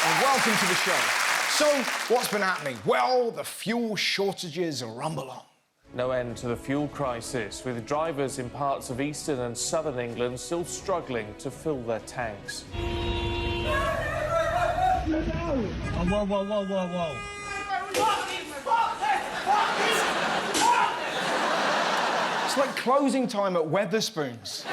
and welcome to the show. So, what's been happening? Well, the fuel shortages rumble on. No end to the fuel crisis, with drivers in parts of eastern and southern England still struggling to fill their tanks. Oh, whoa, whoa, whoa, whoa, whoa. It's like closing time at Wetherspoons.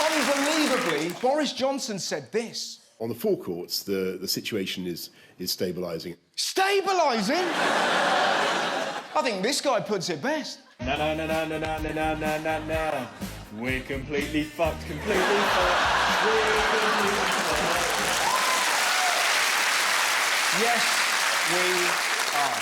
Unbelievably, Boris Johnson said this. On the forecourts, the situation is stabilising. Stabilising? I think this guy puts it best. No, no, no, no, no, no, no, no, no, no, no. We're completely fucked, completely fucked. We're completely fucked. Yes, we are.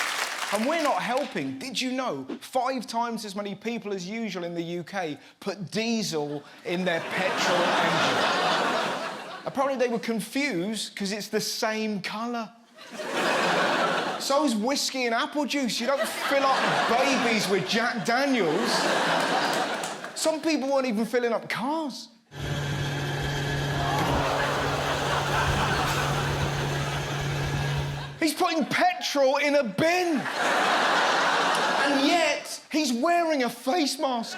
And we're not helping. Did you know 5 times as many people as usual in the UK put diesel in their petrol engine? Apparently they were confused because it's the same colour. So's whiskey and apple juice. You don't fill up babies with Jack Daniels. Some people weren't even filling up cars. He's putting petrol in a bin. And yet, he's wearing a face mask.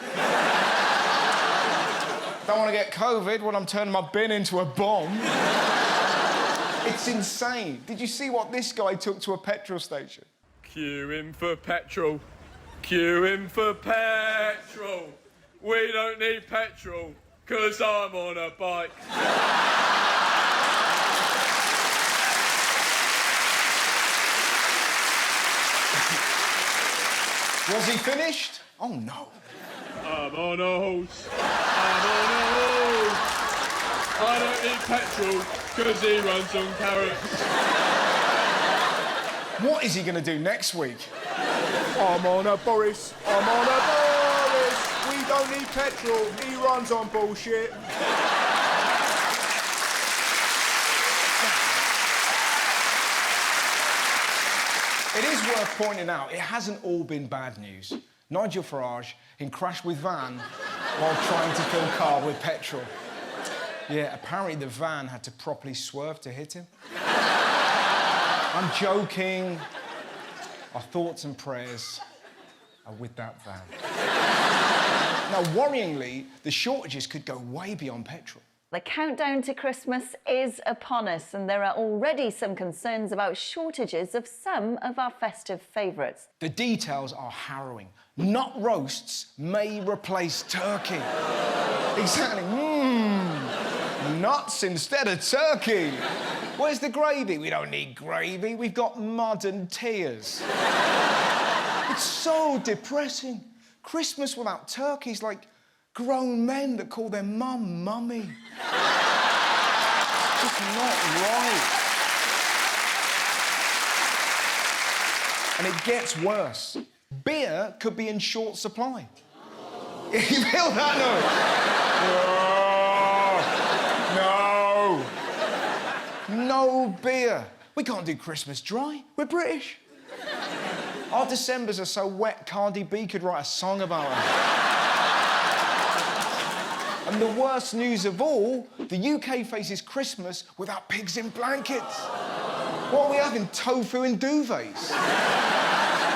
Don't want to get COVID when I'm turning my bin into a bomb. It's insane. Did you see what this guy took to a petrol station? Queuing for petrol. Queuing for petrol. We don't need petrol, 'cause I'm on a bike. Was he finished? Oh, no. I'm on a horse. I'm on a horse. I don't need petrol, 'cause he runs on carrots. What is he going to do next week? I'm on a Boris. I'm on a Boris. We don't need petrol. He runs on bullshit. It is worth pointing out, it hasn't all been bad news. Nigel Farage, he crashed with van while trying to fill car with petrol. Yeah, apparently the van had to properly swerve to hit him. I'm joking. Our thoughts and prayers are with that van. Now, worryingly, the shortages could go way beyond petrol. The countdown to Christmas is upon us, and there are already some concerns about shortages of some of our festive favourites. The details are harrowing. Nut roasts may replace turkey. Exactly. Nuts instead of turkey. Where's the gravy? We don't need gravy. We've got mud and tears. It's so depressing. Christmas without turkey's like grown men that call their mum mummy. It's just not right. And it gets worse. Beer could be in short supply. You feel that noise? No. No beer. We can't do Christmas dry. We're British. Our Decembers are so wet, Cardi B could write a song about it. And the worst news of all, the UK faces Christmas without pigs in blankets. What are we having? Tofu in duvets?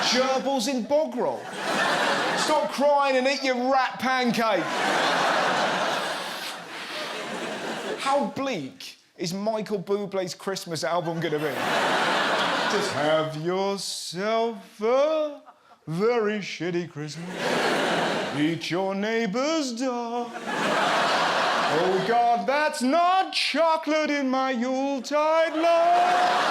Gerbils in bog roll? Stop crying and eat your rat pancake. How bleak is Michael Bublé's Christmas album gonna be? Just have yourself a very shitty Christmas. Eat your neighbour's dog. Oh, God, that's not chocolate in my Yuletide love.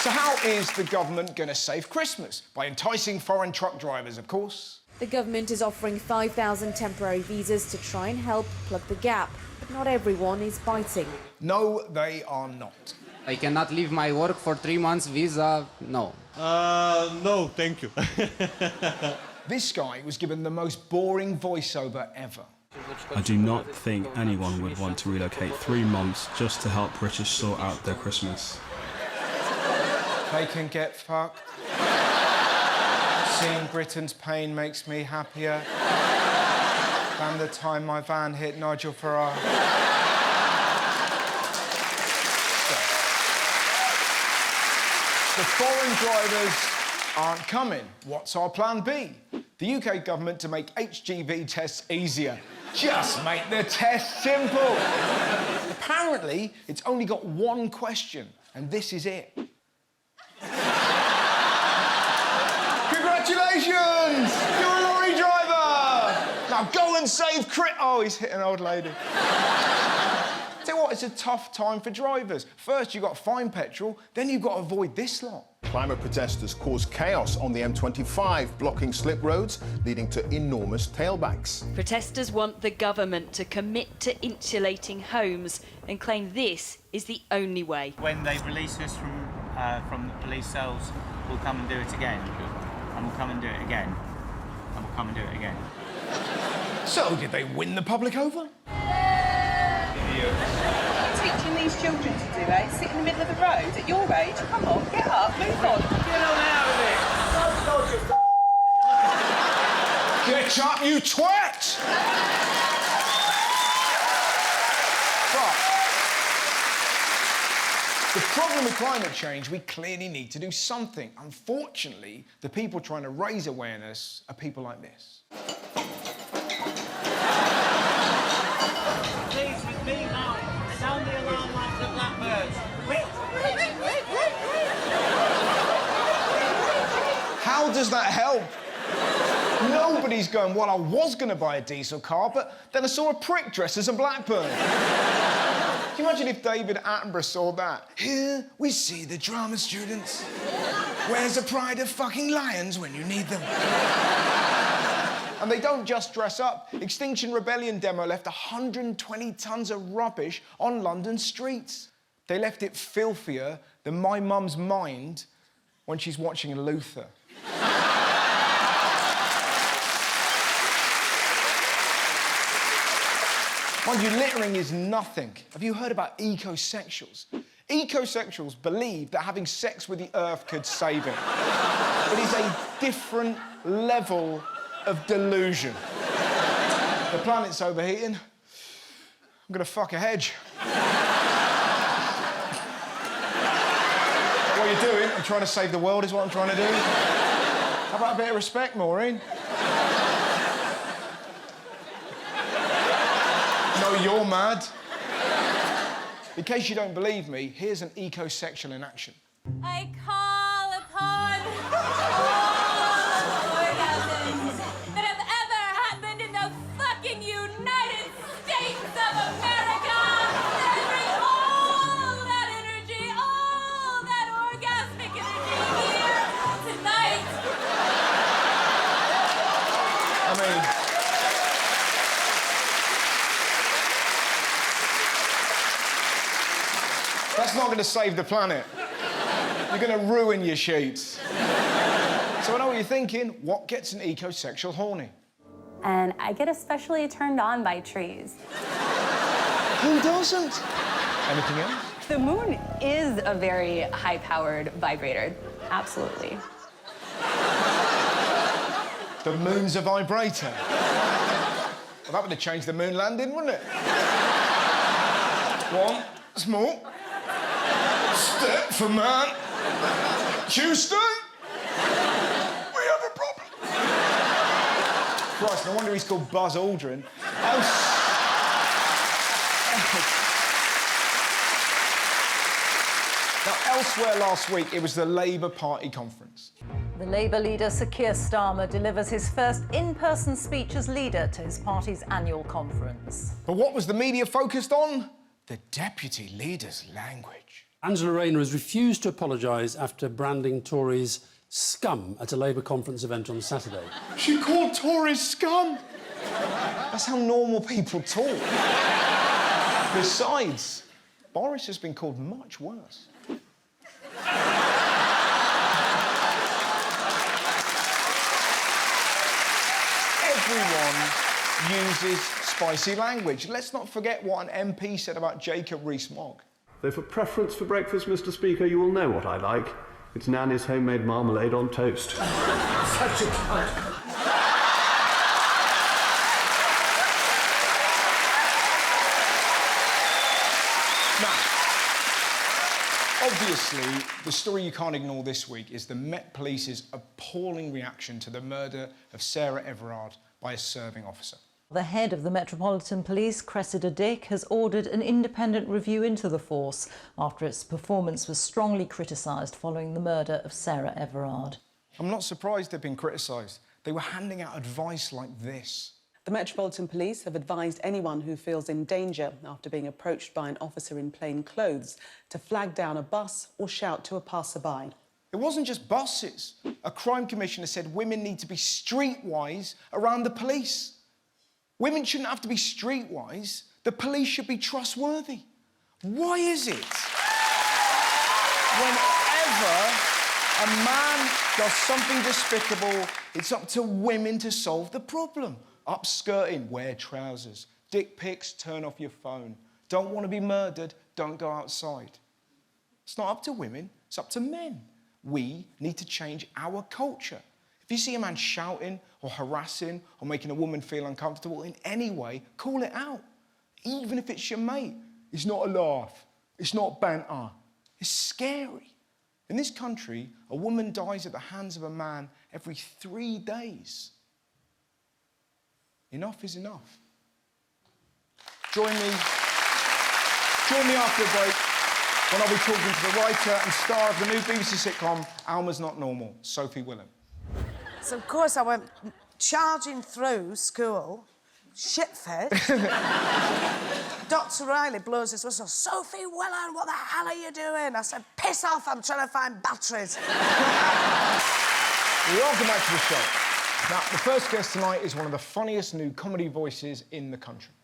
So how is the government going to save Christmas? By enticing foreign truck drivers, of course. The government is offering 5,000 temporary visas to try and help plug the gap, but not everyone is biting. No, they are not. I cannot leave my work for 3 months visa, no. No, thank you. This guy was given the most boring voiceover ever. I do not think anyone would want to relocate 3 months just to help British sort out their Christmas. They can get fucked. Seeing Britain's pain makes me happier than the time my van hit Nigel Farage. The foreign drivers aren't coming. What's our plan B? The UK government to make HGV tests easier. Just make the test simple. Apparently, it's only got one question, and this is it. Congratulations! You're a lorry driver! Now go and save Oh, he's hit an old lady. Tell you what, it's a tough time for drivers. First, you've got to find petrol, then you've got to avoid this lot. Climate protesters caused chaos on the M25, blocking slip roads, leading to enormous tailbacks. Protesters want the government to commit to insulating homes and claim this is the only way. When they release us from the police cells, we'll come and do it again. And we'll come and do it again. And we'll come and do it again. So, did they win the public over? Teaching these children to do, eh? Sit in the middle of the road at your age. Come on, get up, move on. Get on out of it! Get up, you twat! But the problem with climate change, we clearly need to do something. Unfortunately, the people trying to raise awareness are people like this. Please, with me now. Sound the alarm like the blackbirds. How does that help? Nobody's going, well, I was going to buy a diesel car, but then I saw a prick dressed as a blackbird. Can you imagine if David Attenborough saw that? Here we see the drama students. Where's the pride of fucking lions when you need them? And they don't just dress up. Extinction Rebellion demo left 120 tons of rubbish on London streets. They left it filthier than my mum's mind when she's watching Luther. Mind you, littering is nothing. Have you heard about ecosexuals? Ecosexuals believe that having sex with the earth could save it. It is a different level of delusion. The planet's overheating. I'm gonna fuck a hedge. What are you doing? I'm trying to save the world is what I'm trying to do. How about a bit of respect, Maureen? No, you're mad. In case you don't believe me, here's an ecosexual in action. I call upon all orgasms that have ever happened in the fucking United States of America. And bring all that energy, all that orgasmic energy here tonight. I mean, that's not going to save the planet. You're going to ruin your sheets. So I know what you're thinking. What gets an ecosexual horny? And I get especially turned on by trees. Who doesn't? Anything else? The moon is a very high-powered vibrator. Absolutely. The moon's a vibrator. Well, that would have changed the moon landing, wouldn't it? One small step for man. Houston, we have a problem. Christ, no wonder he's called Buzz Aldrin. Now, elsewhere last week, it was the Labour Party conference. The Labour leader, Sir Keir Starmer, delivers his first in-person speech as leader to his party's annual conference. But what was the media focused on? The deputy leader's language. Angela Rayner has refused to apologise after branding Tories scum at a Labour conference event on Saturday. She called Tories scum? That's how normal people talk. Besides, Boris has been called much worse. Everyone uses spicy language. Let's not forget what an MP said about Jacob Rees-Mogg. Though for preference for breakfast, Mr. Speaker, you will know what I like. It's Nanny's homemade marmalade on toast. Such a cunt. Now, obviously, the story you can't ignore this week is the Met Police's appalling reaction to the murder of Sarah Everard by a serving officer. The head of the Metropolitan Police, Cressida Dick, has ordered an independent review into the force after its performance was strongly criticised following the murder of Sarah Everard. I'm not surprised they've been criticised. They were handing out advice like this. The Metropolitan Police have advised anyone who feels in danger after being approached by an officer in plain clothes to flag down a bus or shout to a passerby. It wasn't just buses. A crime commissioner said women need to be streetwise around the police. Women shouldn't have to be streetwise. The police should be trustworthy. Why is it whenever a man does something despicable, it's up to women to solve the problem? Upskirting, wear trousers. Dick pics, turn off your phone. Don't want to be murdered, don't go outside. It's not up to women, it's up to men. We need to change our culture. If you see a man shouting or harassing or making a woman feel uncomfortable in any way, call it out. Even if it's your mate. It's not a laugh. It's not banter. It's scary. In this country, a woman dies at the hands of a man every 3 days. Enough is enough. Join me after a break when I'll be talking to the writer and star of the new BBC sitcom, Alma's Not Normal, Sophie Willan. So, of course, I went charging through school, shit-faced. Dr. Riley blows his whistle. Sophie Willan, what the hell are you doing? I said, piss off, I'm trying to find batteries. Welcome back to the show. Now, the first guest tonight is one of the funniest new comedy voices in the country.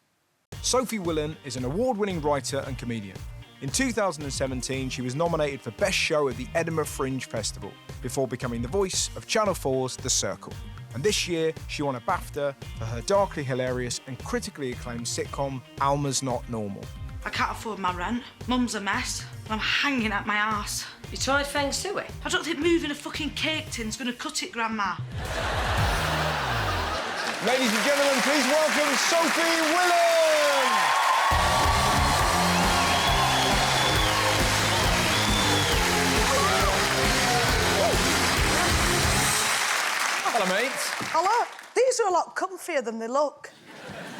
Sophie Willan is an award-winning writer and comedian. In 2017, she was nominated for Best Show at the Edinburgh Fringe Festival, before becoming the voice of Channel 4's The Circle. And this year, she won a BAFTA for her darkly hilarious and critically acclaimed sitcom, Alma's Not Normal. I can't afford my rent, Mum's a mess, and I'm hanging at my arse. You tried feng shui? I don't think moving a fucking cake tin's gonna cut it, Grandma. Ladies and gentlemen, please welcome Sophie Willan! Hello, mates. Hello. These are a lot comfier than they look.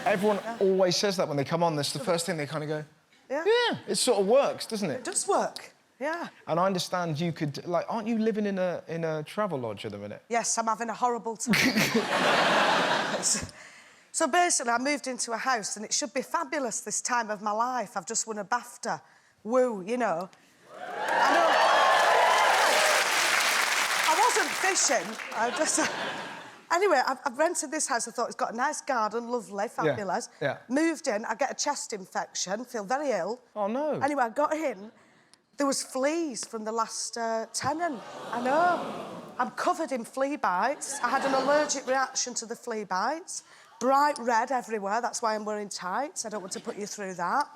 Everyone always says that when they come on. That's the first thing they kind of go, Yeah. yeah, it sort of works, doesn't it? It does work, yeah. And I understand you could, like, aren't you living in a travel lodge at the minute? Yes, I'm having a horrible time. So basically, I moved into a house and it should be fabulous this time of my life. I've just won a BAFTA. Woo, you know. I know. I wasn't fishing. I just... Anyway, I've rented this house. I thought it's got a nice garden, lovely, fabulous. Yeah. Moved in, I get a chest infection, feel very ill. Oh, no. Anyway, I got in. There was fleas from the last tenant. I know. I'm covered in flea bites. I had an allergic reaction to the flea bites. Bright red everywhere. That's why I'm wearing tights. I don't want to put you through that.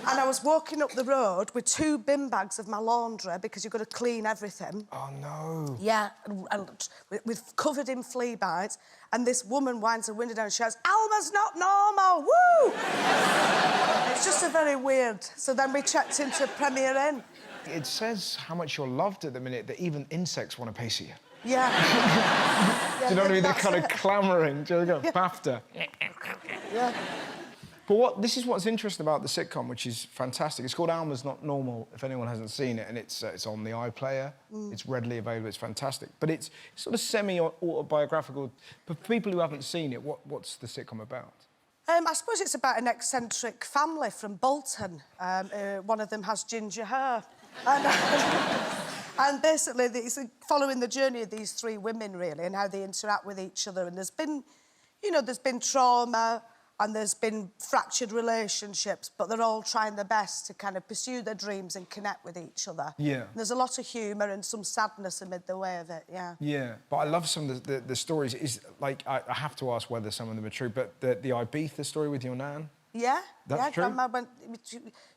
And I was walking up the road with 2 bin bags of my laundry because you've got to clean everything. Oh, no. Yeah, and with covered in flea bites. And this woman winds her window down and shouts, Alma's not normal, woo! It's just a very weird... So then we checked into Premier Inn. It says how much you're loved at the minute that even insects want a piece of you. Yeah. Do you know what I mean? They're kind of clamouring. Do you know, BAFTA. Yeah. But this is what's interesting about the sitcom, which is fantastic. It's called Alma's Not Normal, if anyone hasn't seen it, and it's on the iPlayer. It's readily available. It's fantastic. But it's sort of semi-autobiographical. For people who haven't seen it, what's the sitcom about? I suppose it's about an eccentric family from Bolton. One of them has ginger hair. And basically, it's following the journey of these 3 women, really, and how they interact with each other. And there's been, you know, there's been trauma and there's been fractured relationships, but they're all trying their best to kind of pursue their dreams and connect with each other. Yeah. And there's a lot of humour and some sadness amid the way of it, yeah. Yeah, but I love some of the stories. Is like, I have to ask whether some of them are true, but the Ibiza story with your nan? Yeah, That's yeah. true? Grandma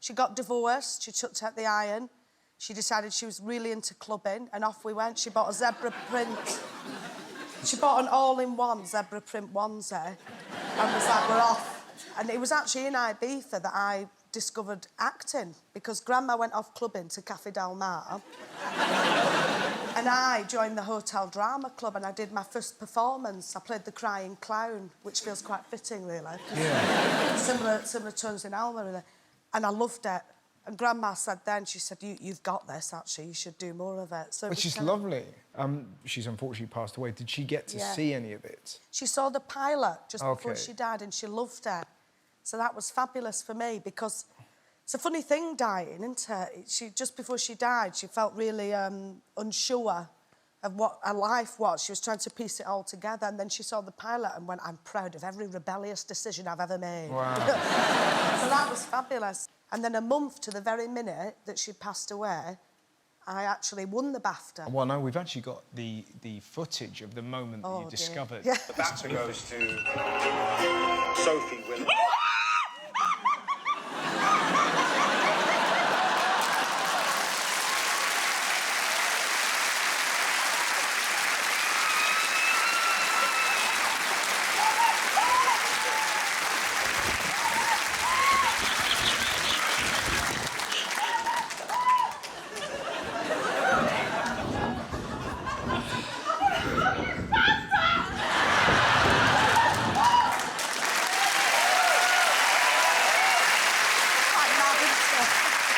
she got divorced, she chucked out the iron. she decided she was really into clubbing, and off we went. She bought a zebra print. She bought an all-in-one zebra print onesie and was like, we're off. And it was actually in Ibiza that I discovered acting, because Grandma went off clubbing to Café Del Mar. And I joined the Hotel Drama Club and I did my first performance. I played the crying clown, which feels quite fitting, really. Yeah. Similar tones in Alma, really. And I loved it. And Grandma said then, she said, you've got this, actually, you should do more of it. So Which is lovely. She's unfortunately passed away. Did she get to see any of it? She saw the pilot just before she died and she loved it. So that was fabulous for me, because it's a funny thing, dying, isn't it? Just before she died, she felt really unsure of what her life was. She was trying to piece it all together, and then she saw the pilot and went, I'm proud of every rebellious decision I've ever made. Wow. So that was fabulous. And then a month to the very minute that she passed away, I actually won the BAFTA. Well, no, we've actually got the footage of the moment that you discovered. Yeah. The BAFTA goes to Sophie Willan.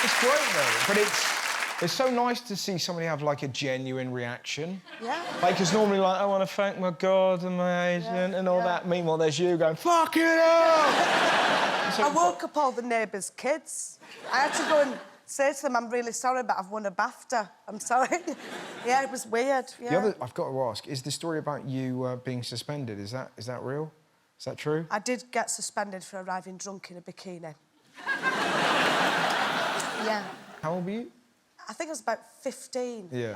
It's great, though, but it's so nice to see somebody have, like, a genuine reaction. Yeah. Like, because normally, like, I want to thank my God and my agent and all that. Meanwhile, there's you going, fuck it up! I woke up all the neighbours' kids. I had to go and say to them, I'm really sorry, but I've won a BAFTA. I'm sorry. Yeah, it was weird, yeah. The other, I've got to ask, is the story about you being suspended, is that real? Is that true? I did get suspended for arriving drunk in a bikini. Yeah. How old were you? I think I was about 15. Yeah.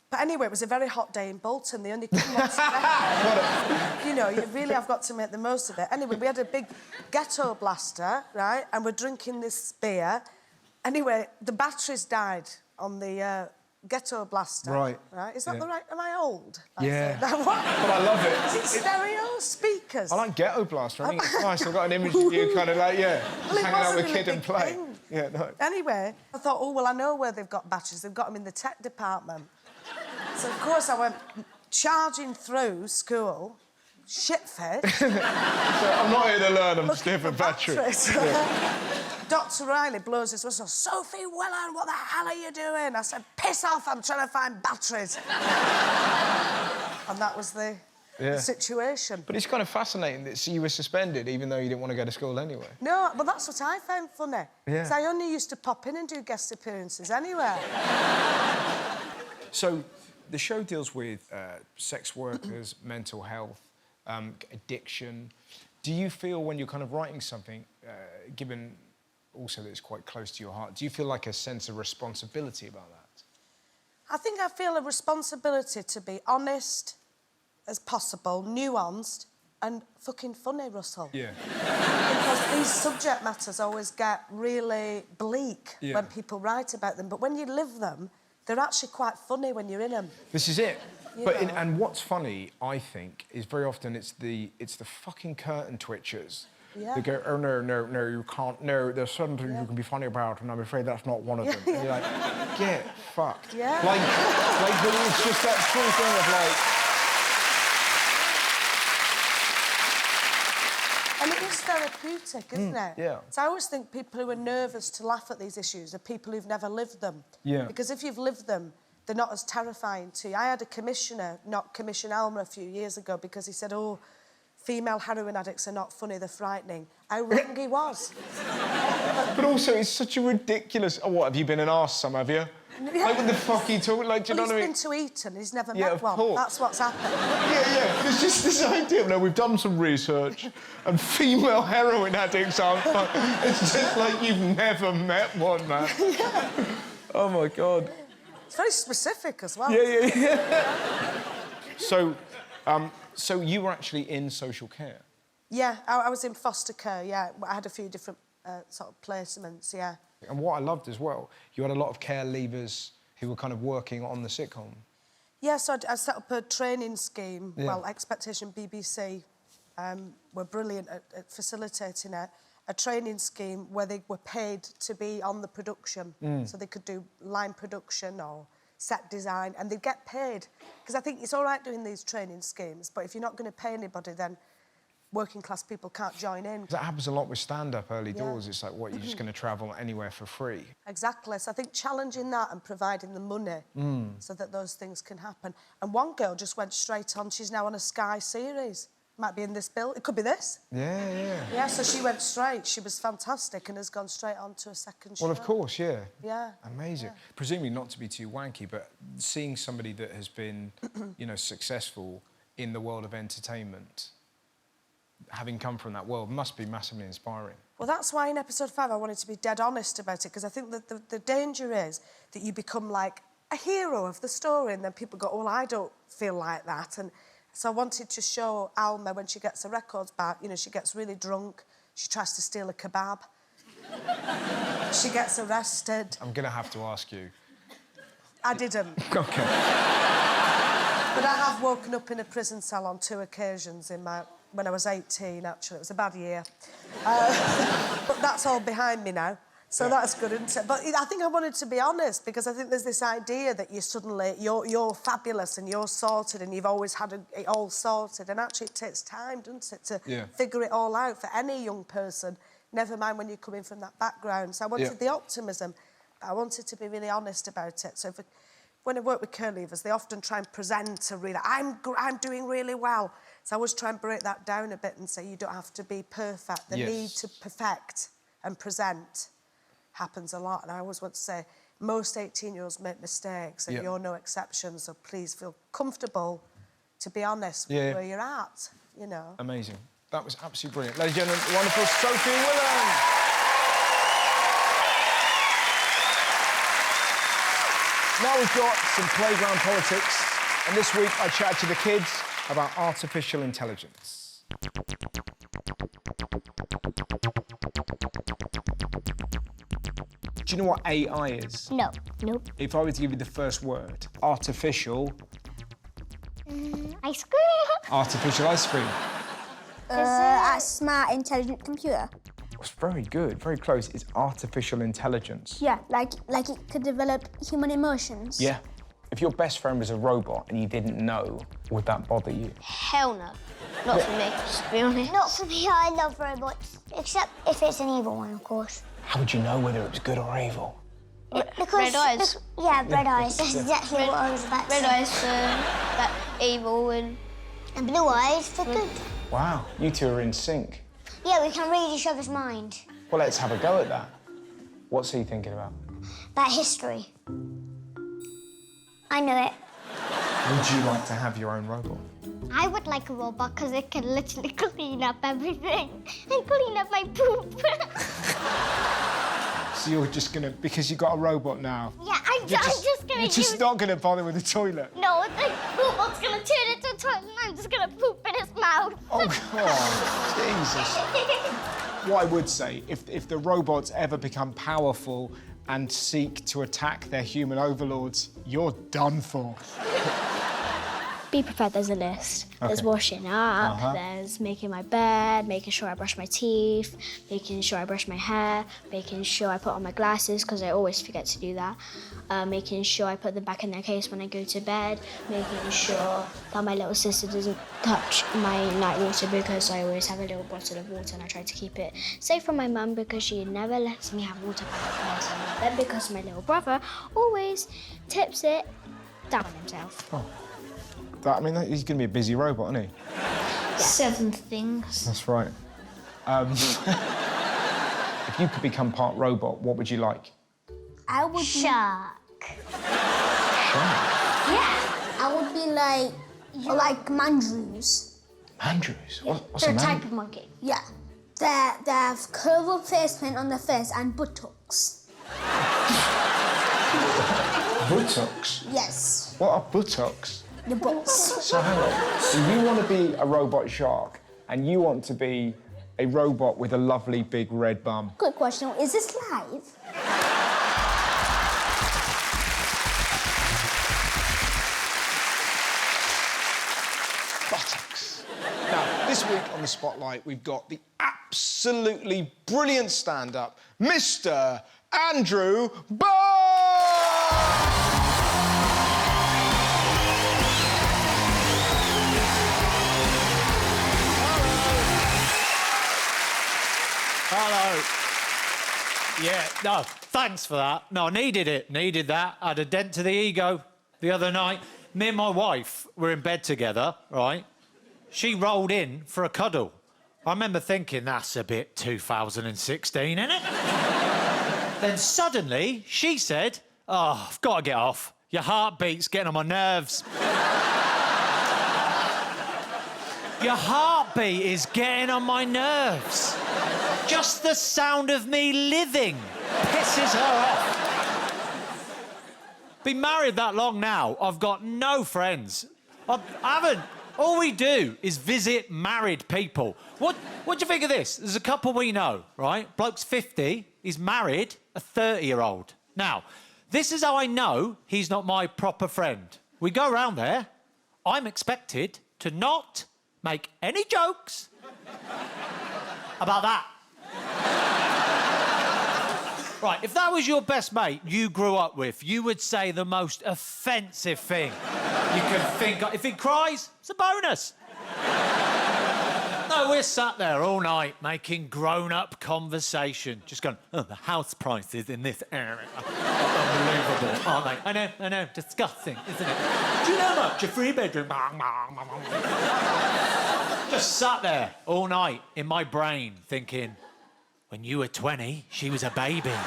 But anyway, it was a very hot day in Bolton. They only come once a day. You know, you really have got to make the most of it. Anyway, we had a big ghetto blaster, right? And we're drinking this beer. Anyway, the batteries died on the ghetto blaster. Right. Right? Is that the right... Am I old? Yeah. What? But I love it. Is it stereo? Speakers? I like Ghetto Blaster. I think it's nice. I've got an image of you kind of like, Well, hanging out with a kid and play. Thing. Yeah, no. Anyway, I thought, oh, well, I know where they've got batteries. They've got them in the tech department. So, of course, I went charging through school, shit-faced. So I'm not here to learn, I'm just here for batteries. Yeah. Dr. Riley blows his whistle. Sophie Willan, what the hell are you doing? I said, piss off, I'm trying to find batteries. And that was the situation. But it's kind of fascinating that you were suspended even though you didn't want to go to school anyway. No, but that's what I found funny. Yeah. Because I only used to pop in and do guest appearances anyway. So, the show deals with sex workers, mental health, addiction. Do you feel when you're kind of writing something, given also that it's quite close to your heart, do you feel like a sense of responsibility about that? I think I feel a responsibility to be honest as possible, nuanced, and fucking funny, Russell. Yeah. Because these subject matters always get really bleak when people write about them, but when you live them, they're actually quite funny when you're in them. This is it. And what's funny, I think, is very often it's the fucking curtain twitchers. Yeah. They go, oh, no, you can't. No, there's certain things you can be funny about, and I'm afraid that's not one of them. And you're like, get fucked. Yeah. Like, but it's just that true thing of, like... And it is therapeutic, isn't it? Yeah. So I always think people who are nervous to laugh at these issues are people who've never lived them. Yeah. Because if you've lived them, they're not as terrifying to you. I had a commissioner not commission Alma a few years ago because he said, oh, female heroin addicts are not funny, they're frightening. How wrong he was. But also, it's such a ridiculous... Oh, what, have you been an arse some, have you? Yeah. Like, what the fuck are you talking... Like, do you know what I mean? He's been to Eton, he's never Yeah, met of one. course. That's what's happened. Yeah. There's just this idea. No, we've done some research, and female heroin addicts aren't fun. It's just like you've never met one, man. Yeah. Oh, my God. It's very specific as well. Yeah. So you were actually in social care? Yeah, I was in foster care, yeah. I had a few different sort of placements, yeah. And what I loved as well, you had a lot of care leavers who were kind of working on the sitcom. Yeah, so I set up a training scheme. Yeah. Well, Expectation BBC were brilliant at facilitating a training scheme where they were paid to be on the production. So they could do line production or set design, and they'd get paid. Because I think it's all right doing these training schemes, but if you're not going to pay anybody, then working class people can't join in. That happens a lot with stand-up early doors. It's like, what, you're just going to travel anywhere for free? Exactly. So I think challenging that and providing the money so that those things can happen. And one girl just went straight on. She's now on a Sky series. Might be in this bill. It could be this. Yeah. Yeah, so she went straight. She was fantastic and has gone straight on to a second show. Well, of course, yeah. Yeah. Amazing. Yeah. Presumably not to be too wanky, but seeing somebody that has been, you know, successful in the world of entertainment, having come from that world, must be massively inspiring. Well, that's why in episode 5 I wanted to be dead honest about it, because I think that the danger is that you become like a hero of the story and then people go, oh, well, I don't feel like that. And so I wanted to show Alma when she gets her records back, you know, she gets really drunk, she tries to steal a kebab, she gets arrested. I'm going to have to ask you. I didn't. OK. But I have woken up in a prison cell on 2 occasions when I was 18, actually. It was a bad year. But that's all behind me now. So that's good, isn't it? But I think I wanted to be honest, because I think there's this idea that you're fabulous and you're sorted and you've always had it all sorted. And actually it takes time, doesn't it, to figure it all out for any young person, never mind when you're coming from that background. So I wanted the optimism, but I wanted to be really honest about it. So when I work with care leavers, they often try and present I'm doing really well. So I always try and break that down a bit and say you don't have to be perfect. The need to perfect and present happens a lot. And I always want to say most 18-year-olds make mistakes and you're no exception. So please feel comfortable to be honest with where you're at, you know. Amazing. That was absolutely brilliant. Ladies and gentlemen, the wonderful Sophie Willan. Now we've got some playground politics, and this week I chat to the kids about artificial intelligence. Do you know what AI is? No. Nope. If I were to give you the first word, artificial... Ice cream. Artificial ice cream. A smart, intelligent computer. It's very good, very close. It's artificial intelligence. Yeah, like it could develop human emotions. Yeah. If your best friend was a robot and you didn't know, would that bother you? Hell no. Not for me, to be honest. Not for me, I love robots. Except if it's an evil one, of course. How would you know whether it was good or evil? Because, red eyes. Red eyes. That's exactly what I was about to say. Red eyes for that evil and blue eyes for good. Wow, you two are in sync. Yeah, we can read each other's mind. Well, let's have a go at that. What's he thinking about? About history. I know it. Would you like to have your own robot? I would like a robot because it can literally clean up everything and clean up my poop. So you're just gonna, because you've got a robot now? Yeah, I'm just gonna You're just not gonna bother with the toilet? No, the robot's gonna turn into a toilet and I'm just gonna poop in his mouth. Oh, God, Jesus. What I would say, if the robots ever become powerful and seek to attack their human overlords, you're done for. Be prepared, there's a list. There's washing up, there's making my bed, making sure I brush my teeth, making sure I brush my hair, making sure I put on my glasses, because I always forget to do that, making sure I put them back in their case when I go to bed, making sure that my little sister doesn't touch my night water, because I always have a little bottle of water and I try to keep it safe from my mum because she never lets me have water by the bed because my little brother always tips it down on himself. Oh. I mean, he's going to be a busy robot, isn't he? Yeah. 7 things. That's right. If you could become part robot, what would you like? I would Shark. Shark? Yeah. I would be like mandrews. Mandrews? What's They're a a type of monkey. Yeah. They have curved face paint on their face and buttocks. Buttocks? Yes. What are buttocks? The butts. So hang on. So you want to be a robot shark and you want to be a robot with a lovely big red bum. Good question. Is this live? This week on the Spotlight, we've got the absolutely brilliant stand-up, Mr. Andrew Hello. Yeah, no, thanks for that. No, I needed it. Needed that. I had a dent to the ego the other night. Me and my wife were in bed together, right? She rolled in for a cuddle. I remember thinking, that's a bit 2016, isn't it? Then suddenly, she said, oh, I've got to get off. Your heartbeat's getting on my nerves. Your heartbeat is getting on my nerves. Just the sound of me living pisses her off. Been married that long now, I've got no friends. I haven't. All we do is visit married people. What do you think of this? There's a couple we know, right? Bloke's 50, he's married a 30-year-old. Now, this is how I know he's not my proper friend. We go around there, I'm expected to not make any jokes about that. Right, if that was your best mate you grew up with, you would say the most offensive thing you can think of. If he cries, it's a bonus. No, we're sat there all night making grown-up conversation, just going, oh, the house prices in this area are unbelievable, aren't they? I know, disgusting, isn't it? Do you know much? A three-bedroom... Just sat there all night in my brain thinking, when you were 20, she was a baby. What?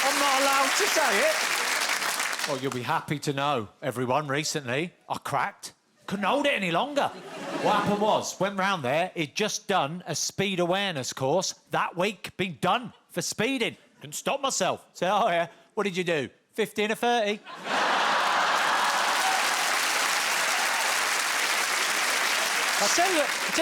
I'm not allowed to say it. Well, you'll be happy to know, everyone, recently, I cracked. Couldn't hold it any longer. What happened was, went round there, he'd just done a speed awareness course. That week, been done for speeding. Couldn't stop myself. Say, oh, yeah, what did you do? 15 or 30? I'll tell you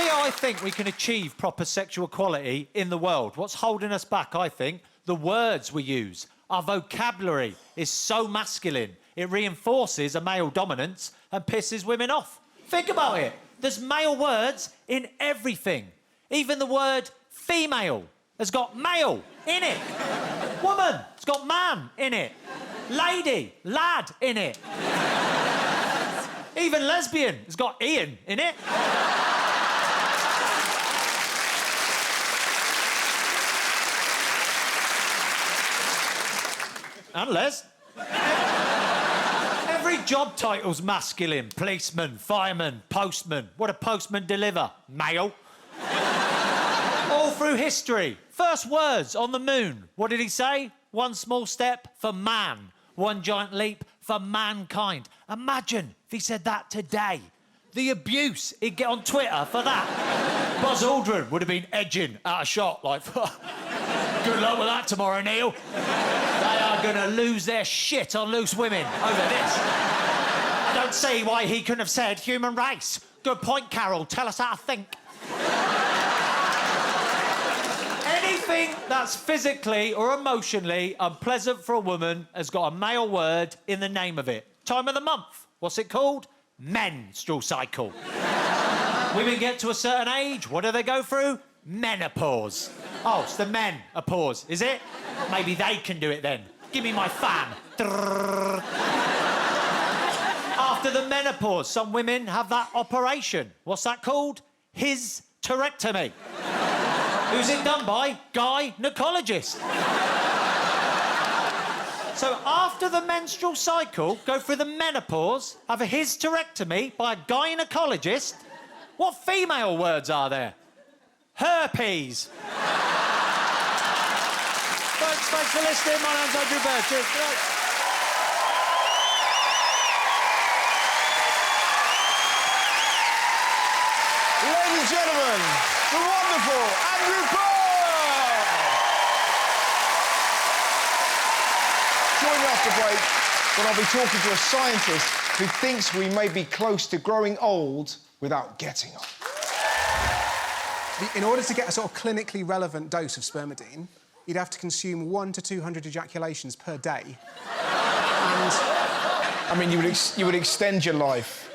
how I think we can achieve proper sexual equality in the world. What's holding us back, I think? The words we use. Our vocabulary is so masculine, it reinforces a male dominance and pisses women off. Think about it. There's male words in everything. Even the word female has got male in it. Woman has got man in it. Lady, lad in it. Even lesbian has got Ian in it. And Les. Every job title's masculine. Policeman, fireman, postman. What do postmen deliver? Mail. All through history. First words on the moon. What did he say? One small step for man. One giant leap for mankind. Imagine if he said that today. The abuse he'd get on Twitter for that. Buzz Aldrin would have been edging out a shot like, good luck with that tomorrow, Neil. They are going to lose their shit on loose women over this. I don't see why he couldn't have said human race. Good point, Carol. Tell us how to think. Anything that's physically or emotionally unpleasant for a woman has got a male word in the name of it. Time of the month. What's it called? Menstrual cycle. Women get to a certain age. What do they go through? Menopause. Oh, it's the menopause, is it? Maybe they can do it then. Give me my fan. After the menopause, some women have that operation. What's that called? Hysterectomy. Who's it done by? Gynecologist. So after the menstrual cycle, go through the menopause, have a hysterectomy by a gynecologist. What female words are there? Herpes. Thanks for listening. My name's Andrew Bird. Cheers. Ladies and gentlemen, the wonderful Andrew Bird! Join me after break when I'll be talking to a scientist who thinks we may be close to growing old without getting old. In order to get a sort of clinically relevant dose of spermidine, you'd have to consume 100 to 200 ejaculations per day. And I mean, you would extend your life.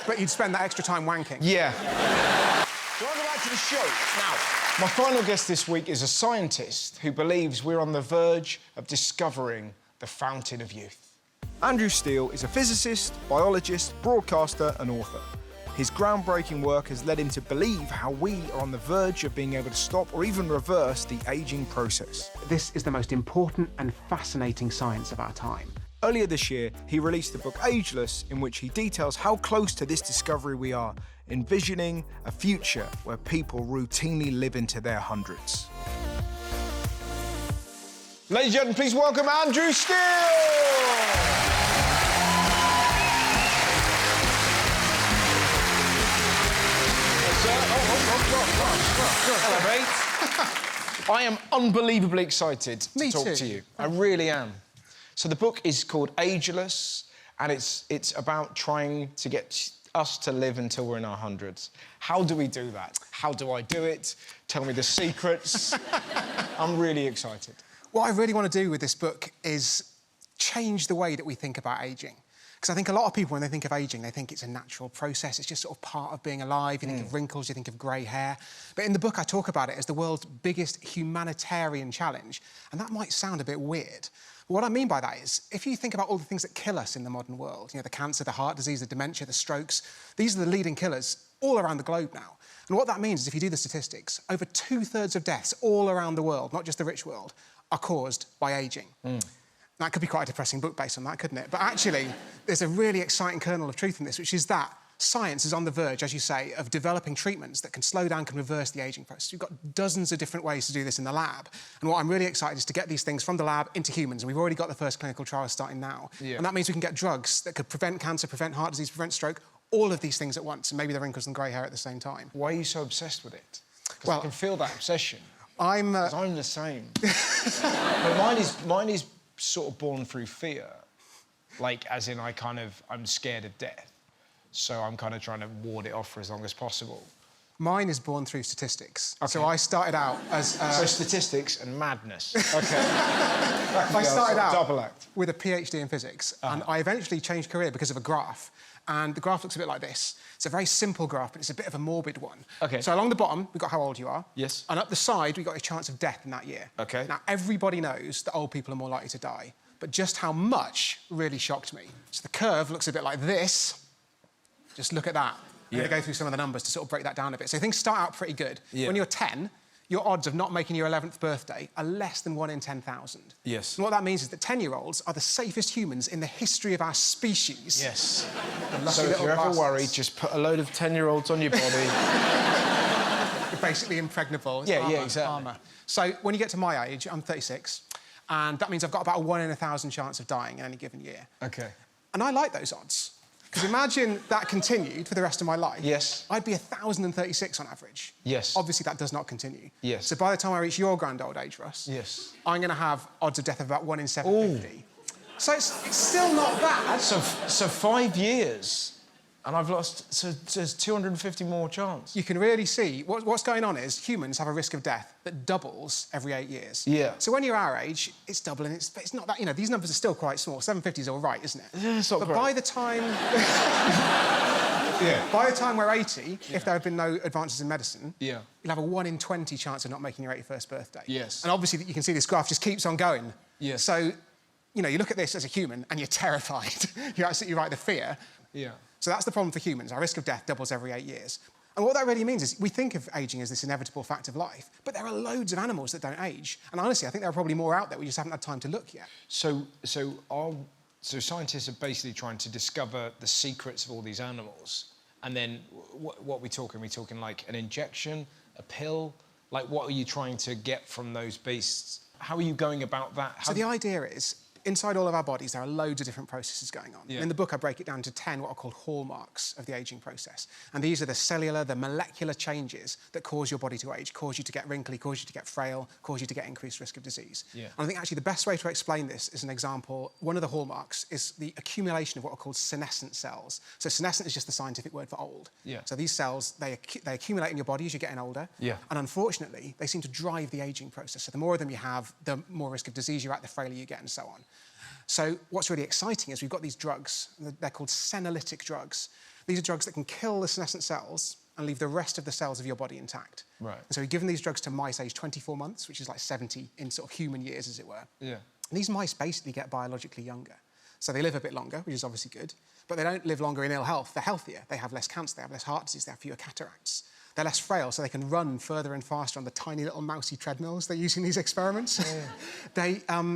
But you'd spend that extra time wanking. Yeah. So I'll go back to the show. Now, my final guest this week is a scientist who believes we're on the verge of discovering the fountain of youth. Andrew Steele is a physicist, biologist, broadcaster and author. His groundbreaking work has led him to believe how we are on the verge of being able to stop or even reverse the ageing process. This is the most important and fascinating science of our time. Earlier this year, he released the book Ageless, in which he details how close to this discovery we are, envisioning a future where people routinely live into their hundreds. Ladies and gentlemen, please welcome Andrew Steele! Hello, mate. I am unbelievably excited to talk to you. I really am. So the book is called Ageless, and it's about trying to get us to live until we're in our hundreds. How do we do that? How do I do it? Tell me the secrets. I'm really excited. What I really want to do with this book is change the way that we think about ageing. Because I think a lot of people, when they think of ageing, they think it's a natural process. It's just sort of part of being alive. You think of wrinkles, you think of grey hair. But in the book, I talk about it as the world's biggest humanitarian challenge. And that might sound a bit weird. But what I mean by that is, if you think about all the things that kill us in the modern world, you know, the cancer, the heart disease, the dementia, the strokes, these are the leading killers all around the globe now. And what that means is, if you do the statistics, over 2/3 of deaths all around the world, not just the rich world, are caused by ageing. That could be quite a depressing book based on that, couldn't it? But actually, there's a really exciting kernel of truth in this, which is that science is on the verge, as you say, of developing treatments that can slow down, can reverse the ageing process. We've got dozens of different ways to do this in the lab. And what I'm really excited is to get these things from the lab into humans. And we've already got the first clinical trials starting now. Yeah. And that means we can get drugs that could prevent cancer, prevent heart disease, prevent stroke, all of these things at once, and maybe the wrinkles and grey hair at the same time. Why are you so obsessed with it? Because I can feel that obsession. I'm the same. But mine is sort of born through fear. Like, as in, I'm scared of death. So I'm kind of trying to ward it off for as long as possible. Mine is born through statistics. Okay. So I started out as... So statistics and madness. OK. I started out with a PhD in physics, and I eventually changed career because of a graph. And the graph looks a bit like this. It's a very simple graph, but it's a bit of a morbid one. OK. So along the bottom, we've got how old you are. Yes. And up the side, we've got your chance of death in that year. OK. Now, everybody knows that old people are more likely to die, but just how much really shocked me. So the curve looks a bit like this. Just look at that. I'm going to go through some of the numbers to sort of break that down a bit. So things start out pretty good. Yeah. When you're 10, your odds of not making your 11th birthday are less than 1 in 10,000. Yes. And what that means is that 10-year-olds are the safest humans in the history of our species. Yes. So if you're ever worried, just put a load of 10-year-olds on your body. You're basically impregnable. Yeah, exactly. Armour. So when you get to my age, I'm 36, and that means I've got about a 1 in 1,000 chance of dying in any given year. OK. And I like those odds. Because imagine that continued for the rest of my life. Yes. I'd be 1,036 on average. Yes. Obviously, that does not continue. Yes. So by the time I reach your grand old age, Russ, yes, I'm going to have odds of death of about 1 in 750. Ooh. So it's still not bad. So 5 years, and I've lost... So there's 250 more chance. You can really see what's going on is humans have a risk of death that doubles every 8 years. Yeah. So when you're our age, it's doubling. It's not that... You know, these numbers are still quite small. 750 is all right, isn't it? Yeah, it's not great. But by the time... By the time we're 80, if there have been no advances in medicine, you'll have a 1 in 20 chance of not making your 81st birthday. Yes. And obviously, you can see this graph just keeps on going. Yes. So, you know, you look at this as a human and you're terrified. You're absolutely right, the fear. Yeah. So that's the problem for humans. Our risk of death doubles every 8 years. And what that really means is we think of ageing as this inevitable fact of life, but there are loads of animals that don't age. And honestly, I think there are probably more out there. We just haven't had time to look yet. So scientists are basically trying to discover the secrets of all these animals. And then what are we talking? Are we talking like an injection, a pill? Like, what are you trying to get from those beasts? How are you going about that? So the idea is, inside all of our bodies, there are loads of different processes going on. Yeah. In the book, I break it down to 10 what are called hallmarks of the ageing process. And these are the cellular, the molecular changes that cause your body to age, cause you to get wrinkly, cause you to get frail, cause you to get increased risk of disease. Yeah. And I think actually the best way to explain this is an example. One of the hallmarks is the accumulation of what are called senescent cells. So senescent is just the scientific word for old. Yeah. So these cells, they accumulate in your body as you're getting older. Yeah. And unfortunately, they seem to drive the ageing process. So the more of them you have, the more risk of disease you're at, the frailer you get, and so on. So what's really exciting is we've got these drugs, they're called Synalytic drugs. These are drugs that can kill the senescent cells and leave the rest of the cells of your body intact. Right. And so we've given these drugs to mice aged 24 months, which is like 70 in sort of human years, as it were. Yeah. And these mice basically get biologically younger. So they live a bit longer, which is obviously good, but they don't live longer in ill health. They're healthier. They have less cancer, they have less heart disease, they have fewer cataracts. They're less frail, so they can run further and faster on the tiny little mousy treadmills they use in these experiments. Yeah.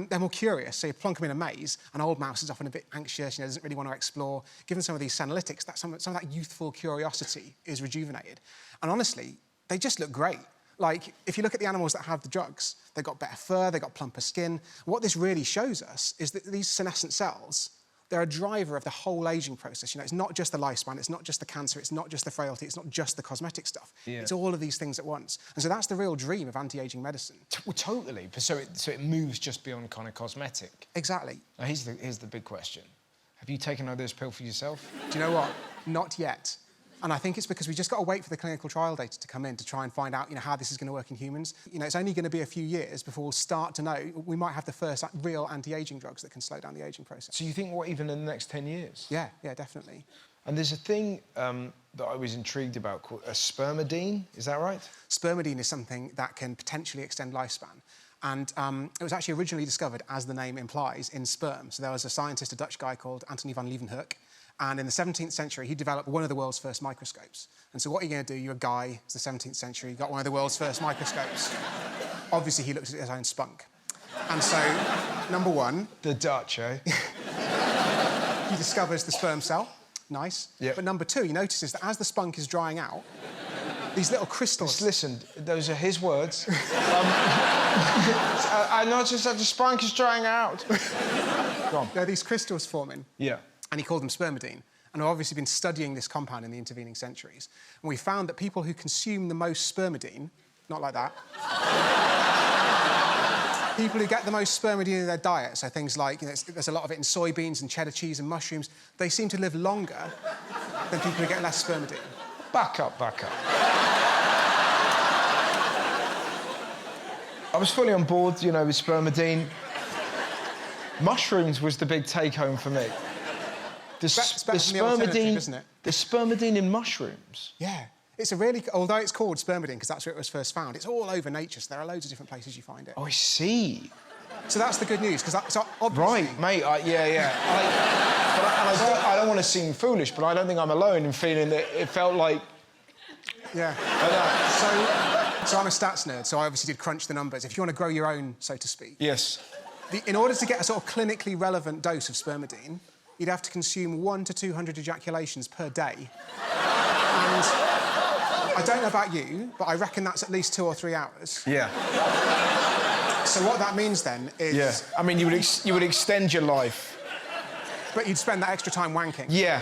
They're more curious, so you plonk them in a maze. An old mouse is often a bit anxious, doesn't really want to explore. Given some of these Synalytics, some of that youthful curiosity is rejuvenated. And honestly, they just look great. Like, if you look at the animals that have the drugs, they've got better fur, they've got plumper skin. What this really shows us is that these senescent cells, they're a driver of the whole ageing process. It's not just the lifespan, it's not just the cancer, it's not just the frailty, it's not just the cosmetic stuff. Yeah. It's all of these things at once. And so that's the real dream of anti-aging medicine. Well, totally. So it moves just beyond kind of cosmetic. Exactly. Now, here's the big question. Have you taken this pill for yourself? Do you know what? Not yet. And I think it's because we just got to wait for the clinical trial data to come in to try and find out, how this is going to work in humans. It's only going to be a few years before we'll start to know. We might have the first real anti-aging drugs that can slow down the aging process. So you think, even in the next 10 years? Yeah, definitely. And there's a thing that I was intrigued about called spermidine. Is that right? Spermidine is something that can potentially extend lifespan. And it was actually originally discovered, as the name implies, in sperm. So there was a scientist, a Dutch guy called Antony van Leeuwenhoek, and in the 17th century, he developed one of the world's first microscopes. And so what are you going to do? You're a guy, it's the 17th century, you got one of the world's first microscopes. Obviously, he looked at his own spunk. And so, number one... The Dutch, eh? He discovers the sperm cell. Nice. Yep. But number two, he notices that as the spunk is drying out, these little crystals... Listen, those are his words. I noticed that the spunk is drying out. Go on. There are these crystals forming. Yeah. And he called them spermidine. And we've obviously been studying this compound in the intervening centuries. And we found that people who consume the most spermidine, not like that, people who get the most spermidine in their diet, so things like, there's a lot of it in soybeans and cheddar cheese and mushrooms, they seem to live longer than people who get less spermidine. Back up. I was fully on board, with spermidine. Mushrooms was the big take-home for me. The spermidine, isn't it? The spermidine in mushrooms. Yeah. It's a really... Although it's called spermidine, because that's where it was first found, it's all over nature, so there are loads of different places you find it. Oh, I see. So that's the good news, because that's obviously... Right, mate, yeah. I don't want to seem foolish, but I don't think I'm alone in feeling that it felt like... Yeah. So I'm a stats nerd, so I obviously did crunch the numbers. If you want to grow your own, so to speak... Yes. In order to get a sort of clinically relevant dose of spermidine, you'd have to consume 100 to 200 ejaculations per day. And I don't know about you, but I reckon that's at least 2 or 3 hours. Yeah. So what that means then is... Yeah. I mean, you would extend your life. But you'd spend that extra time wanking. Yeah.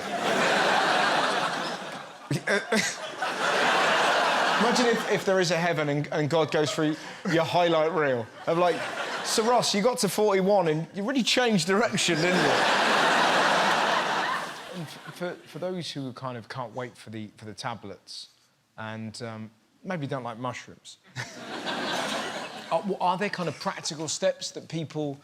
Imagine if there is a heaven and God goes through your highlight reel of like, so Ross, you got to 41 and you really changed direction, didn't you? And for those who kind of can't wait for the tablets and maybe don't like mushrooms, are there kind of practical steps that people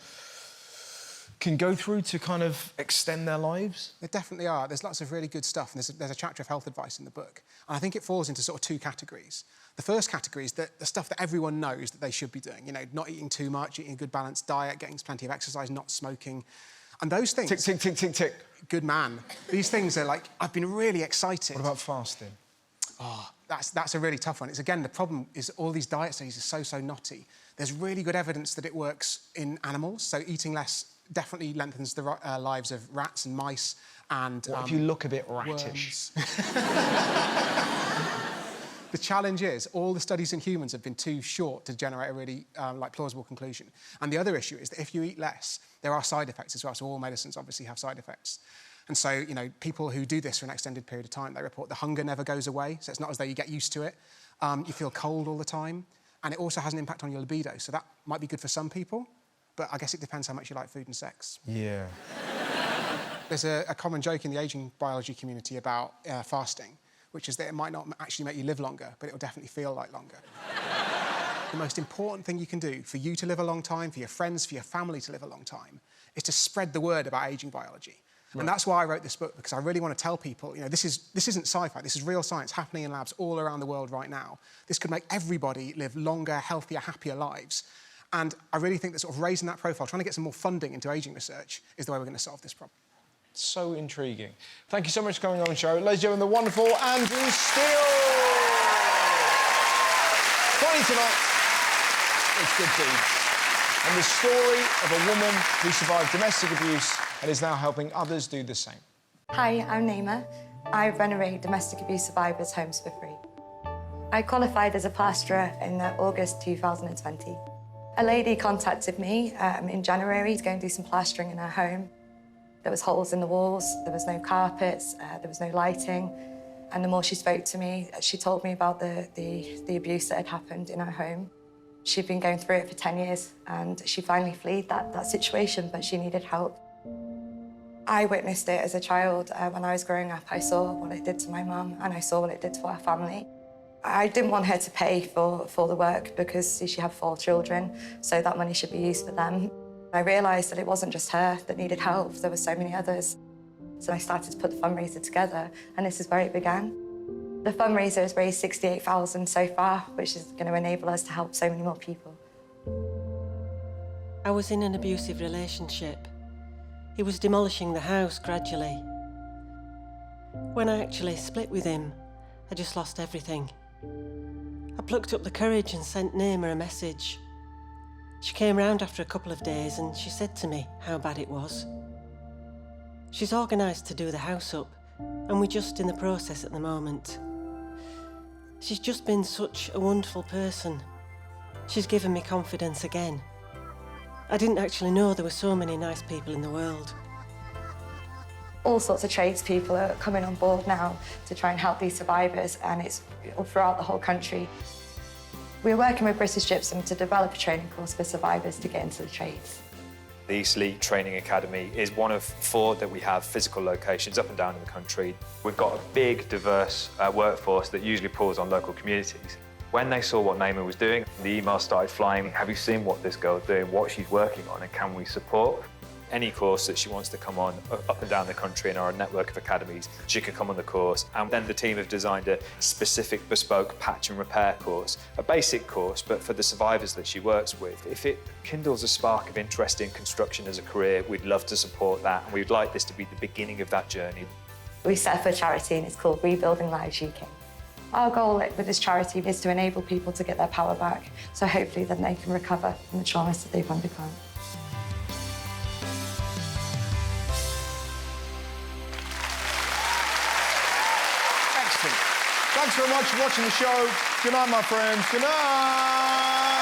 can go through to kind of extend their lives? There definitely are. There's lots of really good stuff, and there's a chapter of health advice in the book. And I think it falls into sort of 2 categories. The first category is the stuff that everyone knows that they should be doing. Not eating too much, eating a good balanced diet, getting plenty of exercise, not smoking. And those things... Tick. Good man. These things are like, I've been really excited. What about fasting? Oh, that's a really tough one. It's, again, the problem is all these diet studies are so knotty. There's really good evidence that it works in animals, so eating less definitely lengthens the lives of rats and mice and... What if you look a bit rattish? The challenge is all the studies in humans have been too short to generate a really plausible conclusion. And the other issue is that if you eat less, there are side effects as well. So all medicines obviously have side effects. And so, people who do this for an extended period of time, they report the hunger never goes away. So it's not as though you get used to it. You feel cold all the time. And it also has an impact on your libido. So that might be good for some people, but I guess it depends how much you like food and sex. Yeah. There's a common joke in the ageing biology community about fasting, which is that it might not actually make you live longer, but it'll definitely feel like longer. The most important thing you can do for you to live a long time, for your friends, for your family to live a long time, is to spread the word about ageing biology. And that's why I wrote this book, because I really want to tell people, you know, this isn't sci-fi, this is real science happening in labs all around the world right now. This could make everybody live longer, healthier, happier lives. And I really think that sort of raising that profile, trying to get some more funding into ageing research is the way we're going to solve this problem. So intriguing. Thank you so much for coming on the show. Ladies and gentlemen, the wonderful Andrew Steele. Funny tonight, it's good deeds. And the story of a woman who survived domestic abuse and is now helping others do the same. Hi, I'm Naima. I renovate domestic abuse survivors' homes for free. I qualified as a plasterer in August 2020. A lady contacted me in January to go and do some plastering in her home. There was holes in the walls, there was no carpets, there was no lighting. And the more she spoke to me, she told me about the abuse that had happened in her home. She'd been going through it for 10 years and she finally fled that situation, but she needed help. I witnessed it as a child. When I was growing up, I saw what it did to my mum and I saw what it did to our family. I didn't want her to pay for the work because she had 4 children, so that money should be used for them. I realised that it wasn't just her that needed help, there were so many others. So I started to put the fundraiser together, and this is where it began. The fundraiser has raised $68,000 so far, which is going to enable us to help so many more people. I was in an abusive relationship. He was demolishing the house gradually. When I actually split with him, I just lost everything. I plucked up the courage and sent Naima a message. She came round after a couple of days and she said to me how bad it was. She's organised to do the house up, and we're just in the process at the moment. She's just been such a wonderful person. She's given me confidence again. I didn't actually know there were so many nice people in the world. All sorts of tradespeople are coming on board now to try and help these survivors, and it's throughout the whole country. We're working with British Gypsum to develop a training course for survivors to get into the trades. The Eastleigh Training Academy is one of 4 that we have physical locations up and down in the country. We've got a big, diverse workforce that usually pulls on local communities. When they saw what Naima was doing, the emails started flying. Have you seen what this girl's doing, what she's working on, and can we support? Any course that she wants to come on up and down the country in our network of academies, she can come on the course. And then the team have designed a specific bespoke patch and repair course, a basic course, but for the survivors that she works with. If it kindles a spark of interest in construction as a career, we'd love to support that, and we'd like this to be the beginning of that journey. We set up a charity and it's called Rebuilding Lives UK. Our goal with this charity is to enable people to get their power back, so hopefully then they can recover from the traumas that they've undergone. Thanks very much for watching the show. Good night, my friends. Good night.